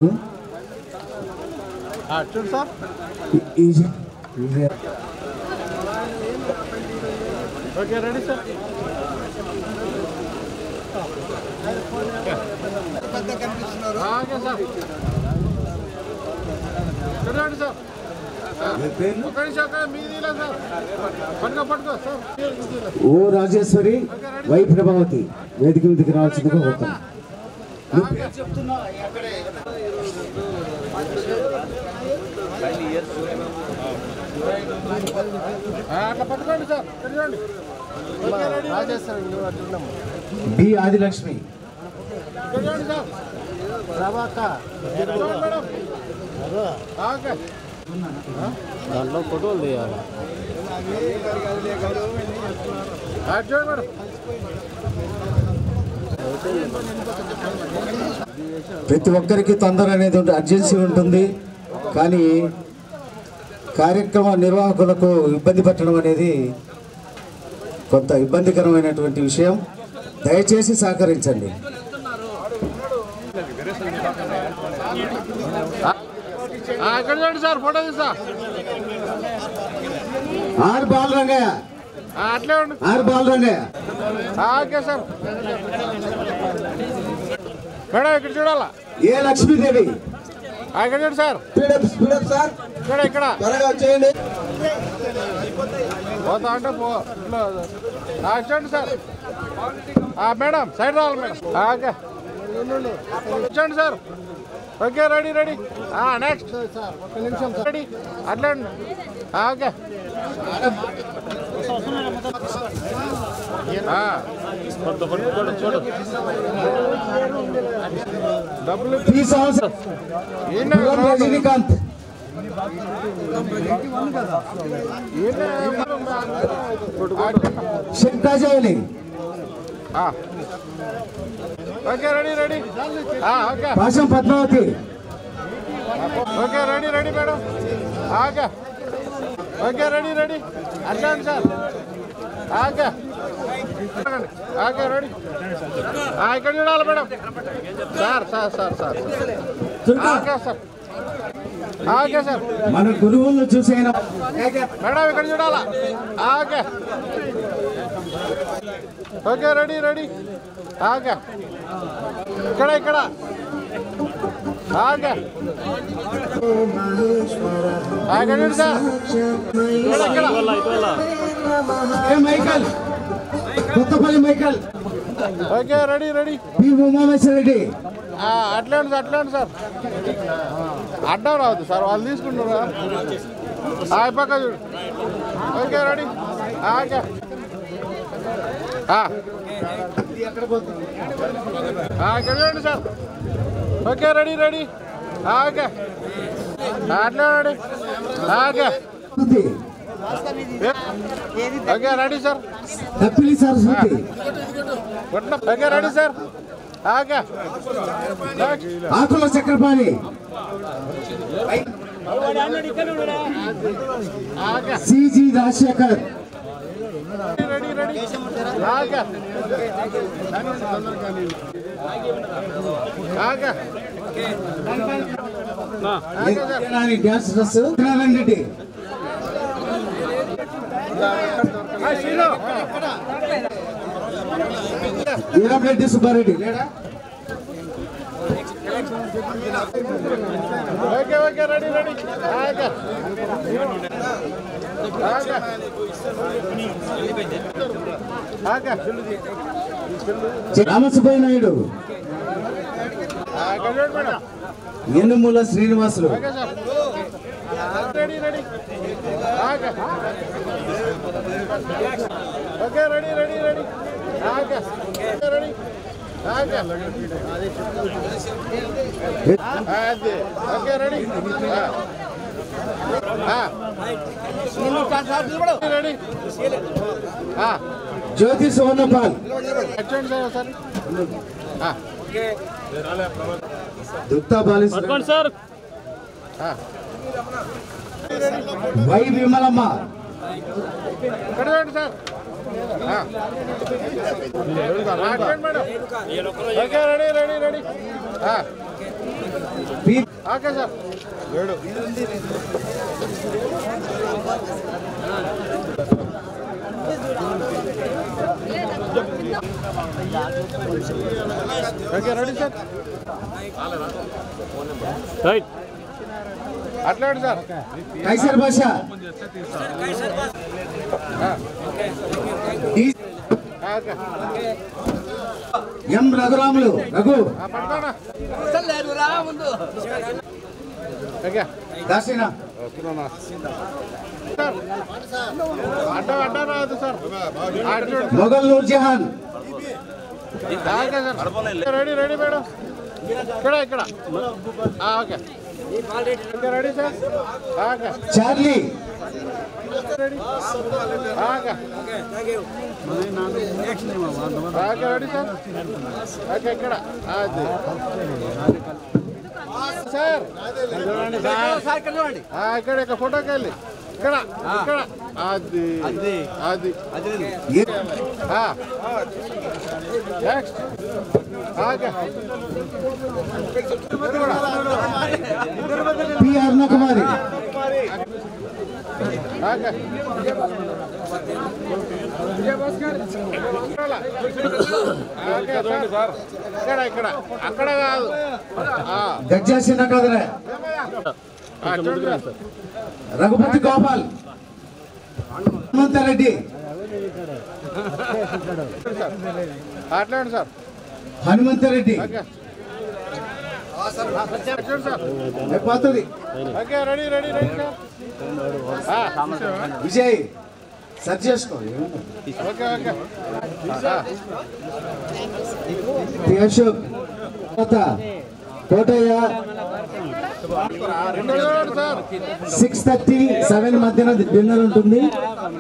చూడు sir okay ready sir okay sir చూడండి sir ఓ రాజేశ్వరి వై ప్రభావతి వేదిక మీదకి రావాల్సిందిగా కోరుతాను. అట్లా పట్టుకోండి సార్ చూడండి బి ఆదిలక్ష్మి చూడండి సార్ ఓకే దాంట్లో ఫోటోలు తీయాలి. చూడండి మేడం ప్రతి ఒక్కరికి తొందర అనేది అర్జెన్సీ ఉంటుంది, కానీ కార్యక్రమ నిర్వాహకులకు ఇబ్బంది పెట్టడం అనేది కొంత ఇబ్బందికరమైనటువంటి విషయం. దయచేసి సహకరించండి. ఇక్కడ చూడండి సార్ ఫోటో తీసా ఆర్ బాలరంగయ్య అట్లే ఉండి R Balarangaiah okay sir madam ఇక్కడ చూడాలా ఏ లక్ష్మీదేవి ఇక్కడ చూడు సార్ సార్ ఇక్కడ ఇక్కడ త్వరగా వచ్చేయండి. పోతా అంటే పో చూడండి సార్ మేడం సైడ్ రావాలి మేడం ఓకే చూడండి sir okay ready ready next ఒక నిమిషం రెడీ అట్లా ఓకే డబ్బులు రజనీకాంత్ శంకాజాయని okay ready ready okay Pasham Padmavathi okay ready ready madam okay okay ready ready అట్లా సార్ ఓకే ఓకే రెడీ ఇక్కడ చూడాలి madam sir sir sir sir okay sir okay sir మన గురువులను చూసైనా మేడం ఇక్కడ చూడాలా okay okay ready ready okay ఇక్కడ ఇక్కడ ఓకే ఇక్కడ చూడు సార్ ఇక్కడ Michael Kothapalli Michael okay ready ready P Umameshwara Reddy అట్లా ఉంది సార్ అడ్డం రావద్దు సార్ వాళ్ళు తీసుకుంటున్నారా పక్క చూడు ఓకే రెడీ ఓకే ఇక్కడ చూడండి sir okay ready ready okay అట్లా ready okay okay ready sir Tappili Saraswathi okay ready sir okay Akula Chakrapani CG Rajasekhar ready ready okay okay dance dress Reddy Veerareddy Subbareddy okay okay ready ready okay okay Ramasubbaiah Naidu madam Ennumula Srinivasulu okay sir ready ready okay okay ready ready ready okay ready okay okay ready ready Jyothi Sonapal చూడండి sir Dutta Baleshwara sir Y Vimalamma ఇక్కడ చూడండి sir okay ready ready ready okay sir okay ready sir right అట్లాంటి sir Kaiser Basha M Raghuramulu Raghu దాసినా అడ్డ రాదు sir Mughal Noor Jahan ready ready madam ఇక్కడ okay ready sir okay Charlie ready okay okay ready sir okay ఇక్కడ sir ఇక్కడ ఫోటోకి వెళ్ళి ఇక్కడ ఇక్కడ అది అది next okay P Arunakumari okay okay sir ఇక్కడ ఇక్కడ అక్కడ కాదు గజ్జా చిన్న కదరే రఘుపతి గోపాల్ హనుమంతరెడ్డి అట్లాండి సార్ హనుమంతరెడ్డి పోతుంది okay ready ready ready sir Vijay search చేసుకో ఓకే ఓకే అశోక్ కోటయ్య 6:30 7 మధ్యన డిన్నర్ ఉంటుంది.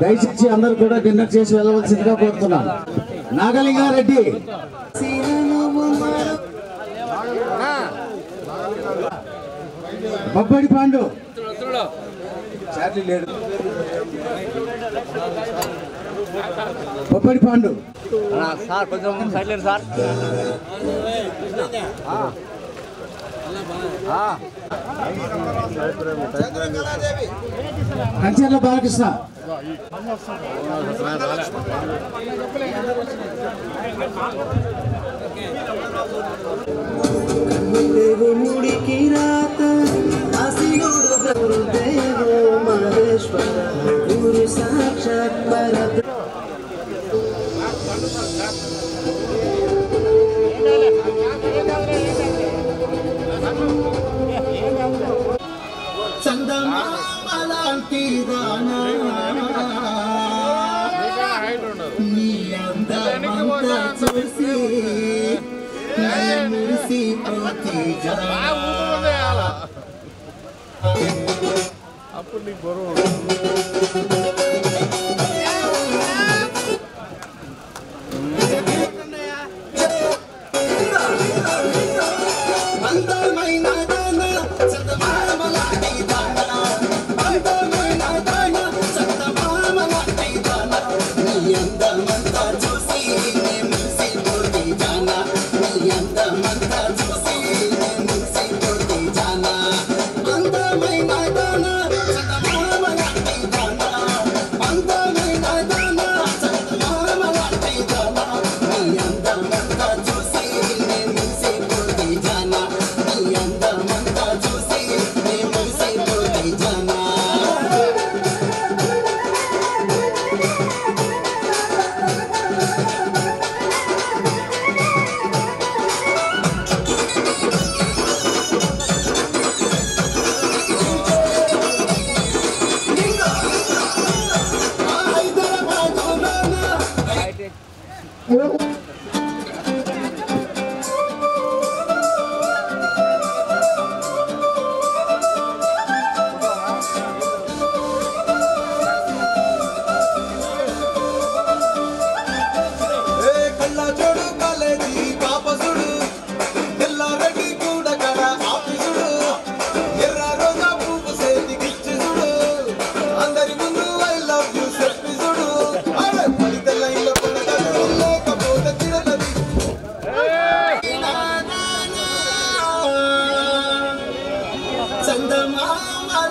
దయచేసి అందరూ కూడా డిన్నర్ చేసి వెళ్ళవలసిందిగా కోరుతున్నాం. నాగలింగారెడ్డి బొబ్బడి పాండు బొబ్బడి పాండు సార్ కొంచెం సైడ్ లేదు సార్. కంచెర్ల బాలకృష్ణ గురు సాక్షాత్ చందమాలాంటి దానా నీ అందమంతా చూసి మురిసిపోతి అప్పుడు నీకు గొడవ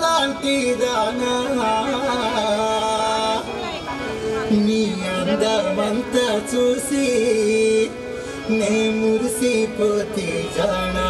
లాంటి దానా నీ అందమంతా చూసి నే మురిసిపోతే జానా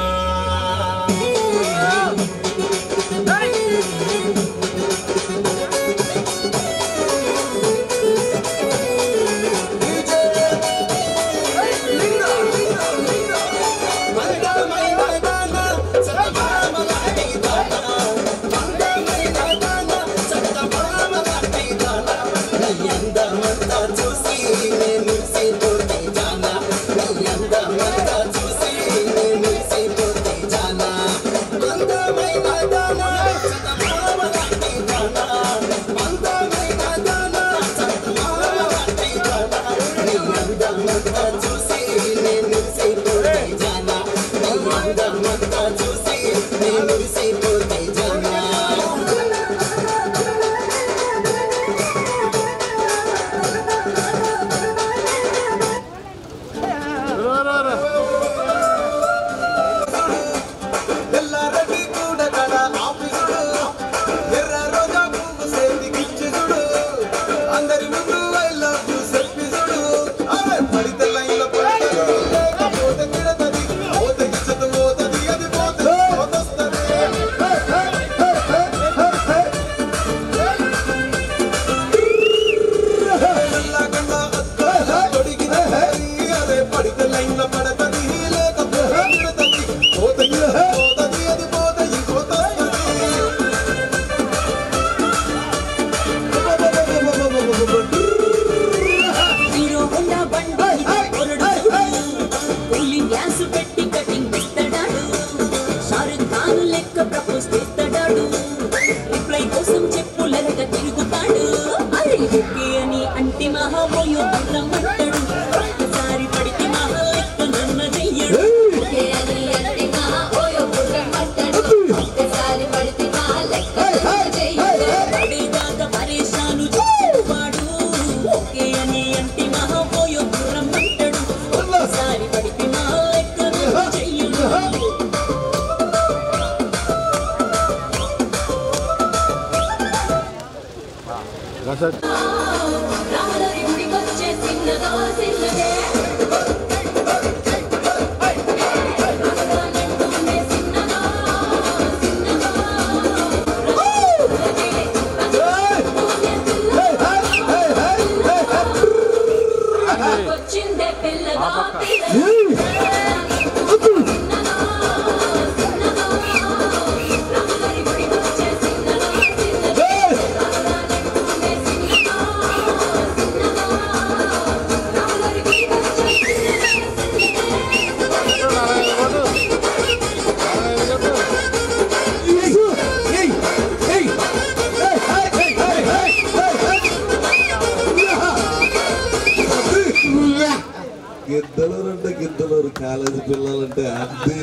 గిద్దలూరు కాలేజీ పిల్లలంటే అది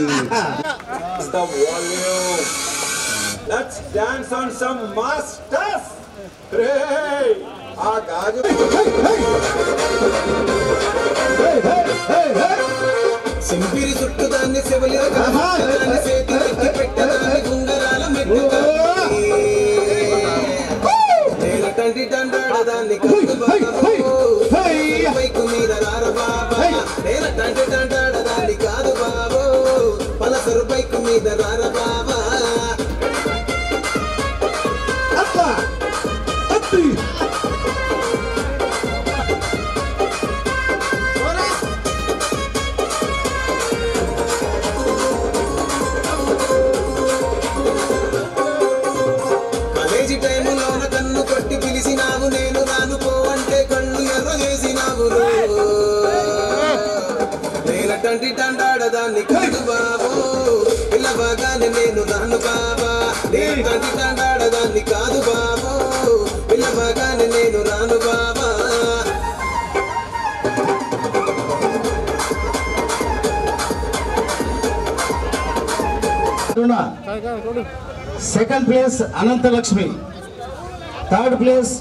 Let's dance on some mass stuff. Hey, ఆ గాజు సింపిరి చుట్టూ దాన్ని సెవలిన దాన్ని చేతికి పెట్టదాన్ని గుంగరాల మెట్టుగా నేలటంటి దండాడదాన్ని కాదు బాబు బైకు మీద రార బాబా నేలటంటి దండాడదాన్ని కాదు బాబు పలసరు బైకు మీద రార బాబా తండ్రి తండాడదాన్ని కాదు బాబు పిల్లబాగానే నేను రాను బాబా నేను తండ్రి తండాడదాన్ని కాదు బాబు పిల్లబాగానే నేను రాను బాబా second place Ananthalakshmi, third place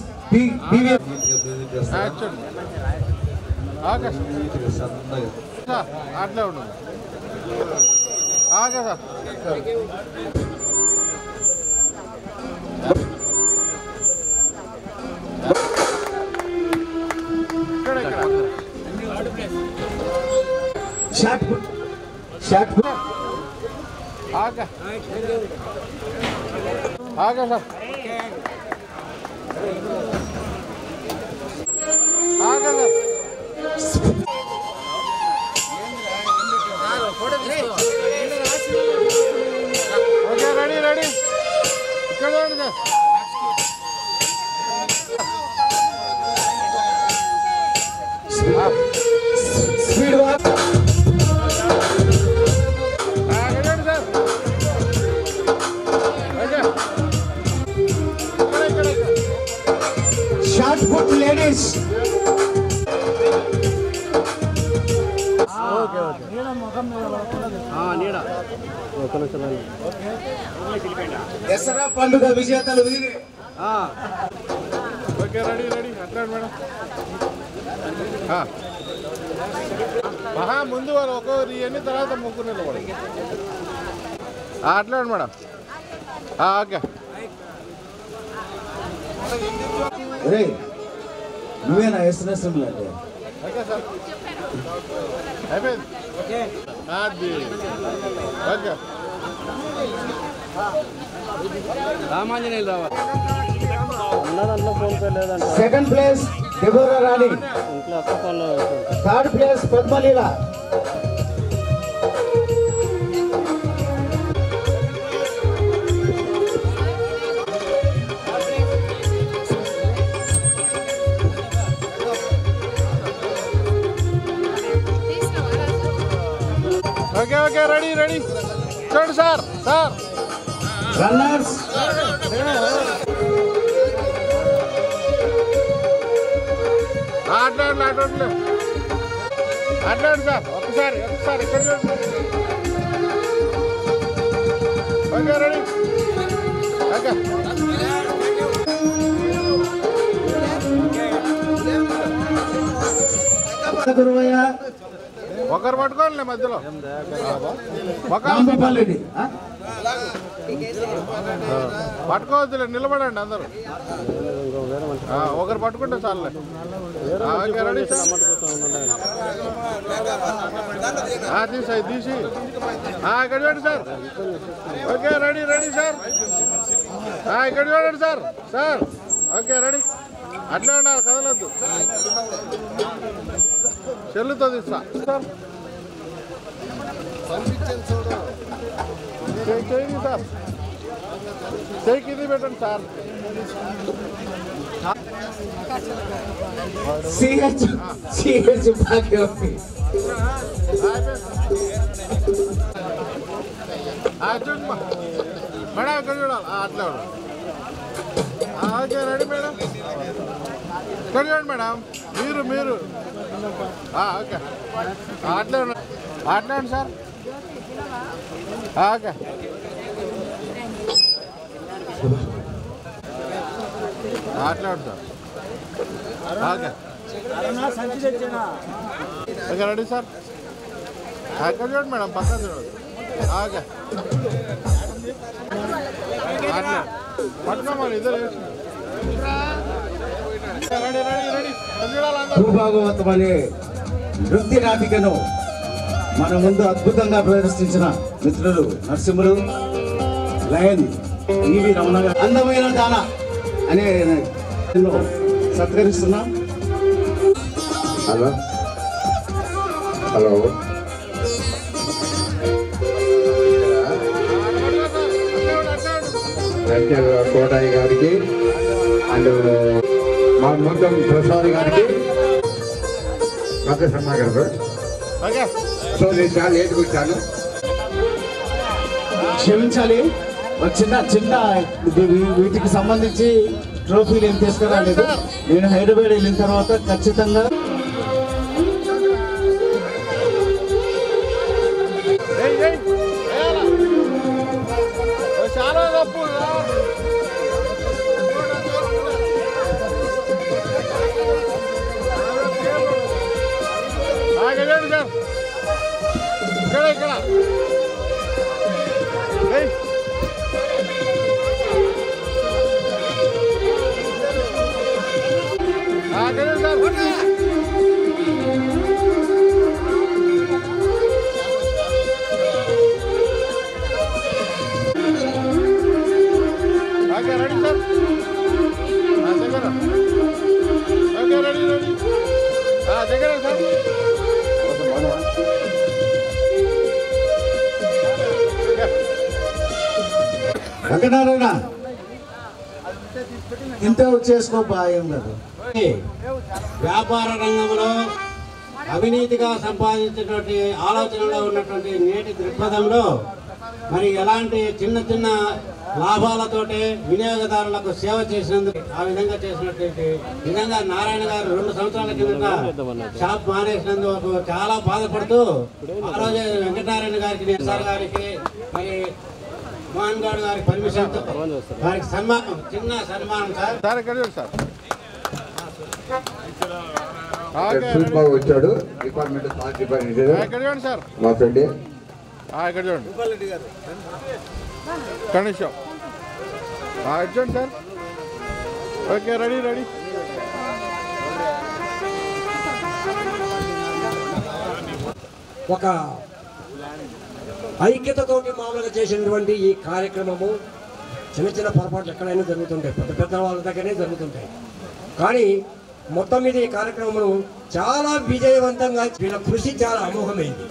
అట్లే ఉండదు ఆగే సార్ షాట్ షాట్ आगे आगे सर आगे सर ओके रेडी रेडी ఇక్కడ చూడండి sir speed walk shot put ladies Dasara పండుగ విజేతలు వీరే ఓకే రెడీ రెడీ అట్లా మేడం మహా ముందు వాళ్ళు ఒక్కొక్కరు ఇవన్నీ తర్వాత ముగ్గురు నిలబడి అట్లా మేడం ఓకే రే నువ్వేనా ఎస్ఎన్ఎస్ అంటే ఓకే సార్ అయిపోయింది అది ఓకే రామాంజనేయులు రావాలి second place Deborah Rani third place Padmaleela okay okay ready ready చూడండి సార్ సార్ రన్నర్స్ అట్లాండి అట్లాండి అట్లాండి సార్ ఒకసారి ఒకసారి ఇక్కడ చూడండి ఓకే రెడీ ఓకే గురువయ్య ఒకరు పట్టుకోవాలి మధ్యలో రాంభూపాలరెడ్డి పట్టుకోవద్దులే నిలబడండి అందరూ ఒకరు పట్టుకుంటే చాలులే ఓకే రెడీ సార్ తీసి తీసి ఇక్కడ చూడండి sir okay ready ready sir ఇక్కడ చూడండి సార్ సార్ ఓకే రెడీ అట్లే ఉండాలి కదలొద్దు చెల్లుతో తీస్తా సార్ చేయండి సార్ చేయికి ఇది పెట్టండి సార్ సిహెచ్ భాగ్యవతి మేడం ఇక్కడ చూడాలి అట్లా ఓకే రెడీ మేడం ఇక్కడ చూడండి మేడం మీరు మీరు ఓకే అట్లే అట్లేండి సార్ ఓకే అట్లాండి sir okay okay ready sir ఎక్కడ చూడండి మేడం పక్కన చూడండి ఓకే అట్లా పట్టుకోమని ఇద్దరు రెడీ రెడీ రెడీ భూభాగవతం అనే నృత్య నాటికను మన ముందు అద్భుతంగా ప్రదర్శించిన మిత్రులు నరసింహులు లయన్ ఈవి రమణ గారు అందమైన దాన అనే సత్కరిస్తున్నాం. హలో హలో రంజల్ కోటయ్య గారికి అండ్ మా మొత్తం ప్రసాద్ గారికి ప్రొఫెసర్ గారు సో నేను చాలా లేట్గా వచ్చాను. క్షమించాలి, ఒక చిన్న వీటికి సంబంధించి ట్రోఫీలు ఏం తీసుకురాలేదు. నేను హైదరాబాద్ వెళ్ళిన తర్వాత ఖచ్చితంగా చాలా తప్పు సార్ ఇక్కడ ఇక్కడ వెంకటనారాయణ ఇంత చేసుకో భయం కాదు. వ్యాపార రంగంలో అవినీతిగా సంపాదించినటువంటి ఆలోచనలో ఉన్నటువంటి నేటి దృక్పథంలో మరి ఎలాంటి చిన్న చిన్న లాభాలతోటే వినియోగదారులకు సేవ చేసినందుకు ఆ విధంగా చేసినటువంటి విధంగా నారాయణ గారు 2 సంవత్సరాల కిందట షాప్ మానేసినందుకు చాలా బాధపడుతూ ఆ రోజు వెంకటనారాయణ గారికి సార్ గారికి మరి మోహన్ గౌడ్ గారి పర్మిషన్ వారికి సన్మానం, చిన్న సన్మానం సార్. సార్ ఇక్కడ చూడు సార్. బాబు వచ్చాడు డిపార్ట్మెంట్ ఇక్కడ చూడండి సార్. మా ఫ్రెండ్ ఇక్కడ చూడండి కనీసం చూడండి సార్. Okay ready ready. ఒక ఐక్యతతోటి మామూలుగా చేసినటువంటి ఈ కార్యక్రమము చిన్న చిన్న పొరపాట్లు ఎక్కడైనా జరుగుతుంటాయి, పెద్ద పెద్ద వాళ్ళ దగ్గరనే జరుగుతుంటాయి. కానీ మొత్తం మీద ఈ కార్యక్రమం చాలా విజయవంతంగా వీళ్ళ కృషి చాలా అమోఘమైంది.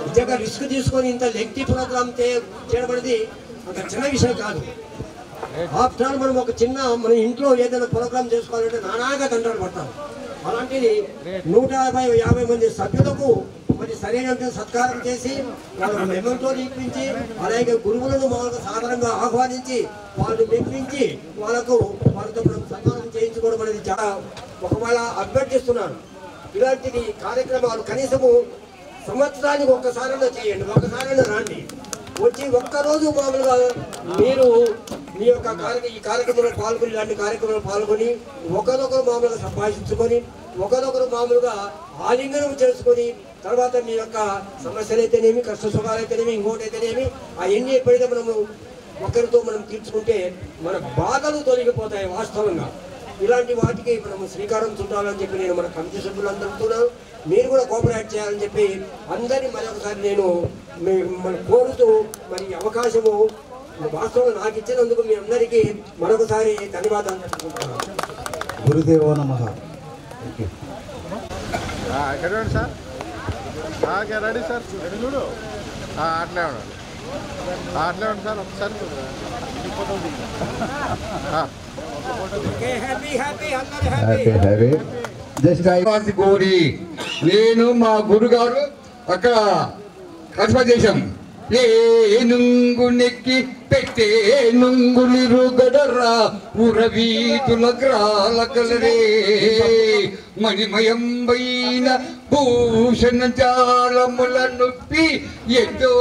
నిజంగా రిస్క్ తీసుకొని ఇంత లెంగ్తీ ప్రోగ్రామ్ చేయబడింది అంత చిన్న విషయం కాదు. ఆఫ్టర్ ఆల్ మనం ఒక చిన్న మన ఇంట్లో ఏదైనా ప్రోగ్రామ్ చేసుకోవాలంటే నానాగా దండలు పడతాం. అలాంటిది 150 మంది సభ్యులకు మరి సరైన సత్కారం చేసి వాళ్ళకు మెమెంటో ఇప్పించి అలాగే గురువులను మామూలుగా సాధారణంగా ఆహ్వానించి వాళ్ళు మెప్పించి వాళ్ళతో మనం సన్మానం చేయించుకోవడం అనేది చాలా ఒకవేళ అభ్యర్థిస్తున్నాను. ఇలాంటి కార్యక్రమాలు కనీసము సంవత్సరానికి ఒక్కసారైనా చేయండి, ఒక్కసారైనా రాండి, వచ్చి ఒక్కరోజు మామూలుగా మీరు మీ యొక్క ఈ కార్యక్రమంలో పాల్గొని ఇలాంటి కార్యక్రమంలో పాల్గొని ఒకరొకరు మామూలుగా సంభాషించుకొని ఒకరొకరు మామూలుగా ఆలింగనం చేసుకొని తర్వాత మీ యొక్క సమస్యలు అయితేనేమి, కష్ట సుఖాలు అయితేనేమి, ఇంకోటి అయితేనేమి అవన్నీ ఎప్పుడైతే మనము ఒకరితో మనం తీర్చుకుంటే మన బాధలు తొలగిపోతాయి. వాస్తవంగా ఇలాంటి వాటికి మనము శ్రీకారం చుట్టాలని చెప్పి నేను మన కమిటీ సభ్యులందరూ మీరు కూడా కోఆపరేట్ చేయాలని చెప్పి అందరినీ మరొకసారి నేను కోరుతూ మరి అవకాశము వాస్తవంగా నాకు ఇచ్చినందుకు మీ అందరికీ మరొకసారి ధన్యవాదాలు చెప్పుకుంటున్నాను. గురుదేవో నమః. ఇక్కడ చూడండి sir. Okay ready sir. Ready చూడు. అట్లే ఉండండి, అట్లే ఉండి సార్. ఒకసారి జస్ట్ కోరి నేను మా గురుగారు అక్కడ కస్బా చేశాం. ఏ నుంగు నెక్కి పెట్టే నుంగులిరుగడరా ఉరవీతుల గ్రాల కలరే మణిమయంబైన భూషణ జాలముల నొప్పి ఎంతో